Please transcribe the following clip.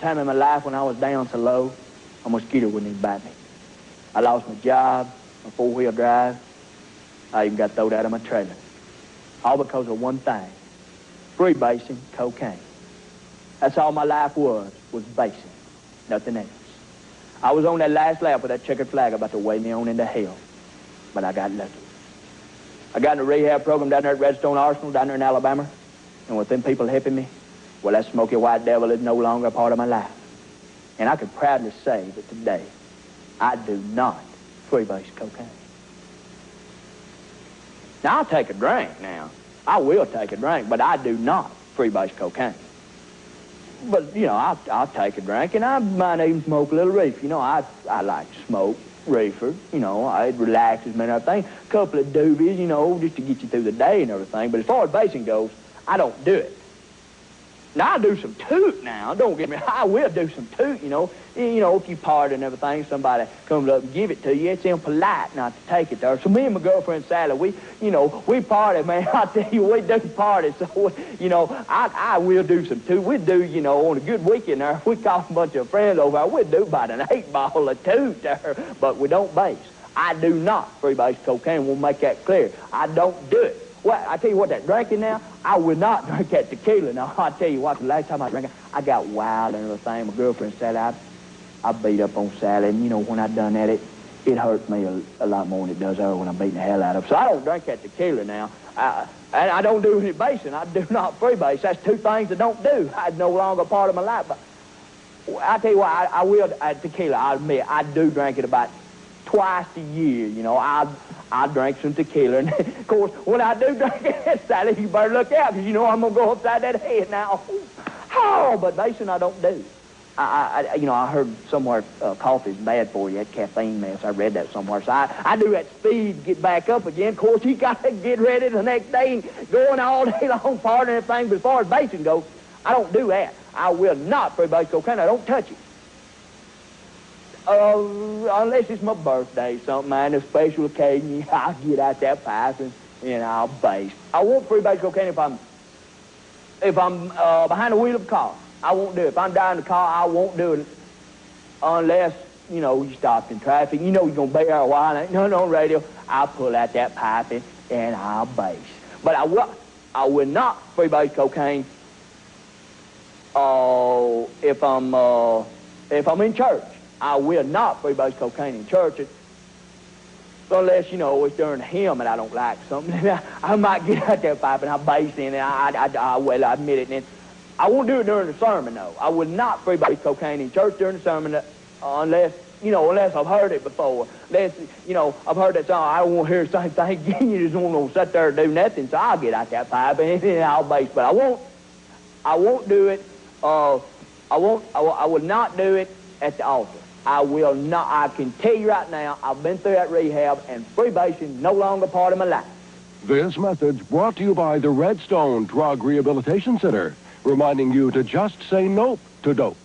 Time in my life when I was down so low, a mosquito wouldn't even bite me. I lost my job, my four-wheel drive. I even got thrown out of my trailer. All because of one thing, freebasing cocaine. That's all my life was basing, nothing else. I was on that last lap with that checkered flag about to weigh me on into hell, but I got lucky. I got in a rehab program down there at Redstone Arsenal, down there in Alabama, and with them people helping me, well, that smoky white devil is no longer a part of my life. And I can proudly say that today, I do not freebase cocaine. Now, I'll take a drink now. I will take a drink, but I do not freebase cocaine. But, you know, I'll take a drink, and I might even smoke a little reefer. You know, I like to smoke reefer. You know, it relaxes me and everything. A couple of doobies, you know, just to get you through the day and everything. But as far as basing goes, I don't do it. Now, I do some toot now. Don't get me, I will do some toot, you know. You know, if you party and everything, somebody comes up and give it to you, it's impolite not to take it there. So me and my girlfriend, Sally, we party, man. I tell you, we do party. So, you know, I will do some toot. We do, you know, on a good weekend there, we call a bunch of friends over there, we do about an 8-ball of toot there, but we don't base. I do not freebase cocaine. We'll make that clear. I don't do it. Well, I tell you what, that drinking now, I would not drink that tequila. Now, I tell you what, the last time I drank it, I got wild and everything. My girlfriend said I beat up on Sally, and, you know, when I done that, it hurts me a lot more than it does her when I'm beating the hell out of her. So I don't drink that tequila now. And I don't do any basing. I do not freebase. That's two things I don't do. It's no longer a part of my life. But I tell you what, I will, tequila, I admit, I do drink it about twice a year, you know. I drink some tequila, and of course, when I do drink it, Sally, you better look out, because you know I'm going to go upside that head now. Oh, but basing I don't do. You know, I heard somewhere coffee's bad for you, that caffeine mess. I read that somewhere. So I do that speed to get back up again. Of course, you got to get ready the next day and going all day long, partying and everything. But as far as basing goes, I don't do that. I will not freebase cocaine. I don't touch it. Unless it's my birthday, something, man, a special occasion, I'll get out that pipe and I'll base. I won't freebase cocaine if I'm behind the wheel of a car. I won't do it. If I'm driving the car, I won't do it unless, you know, you stopped in traffic. You know you're going to be there a while. Ain't nothing on radio. I'll pull out that pipe and I'll base. But I will not freebase cocaine if I'm in church. I will not freebase cocaine in church unless, you know, it's during a hymn and I don't like something. I might get out that pipe and I'll base in it. I will admit it. And I won't do it during the sermon, though. I will not freebase cocaine in church during the sermon unless I've heard it before. Unless, you know, I've heard that song. I don't want to hear the same thing again. You just won't sit there and do nothing. So I'll get out that pipe and I'll base. But I won't do it. I will not do it at the altar. I will not. I can tell you right now, I've been through that rehab, and freebasing no longer part of my life. This message brought to you by the Redstone Drug Rehabilitation Center, reminding you to just say nope to dope.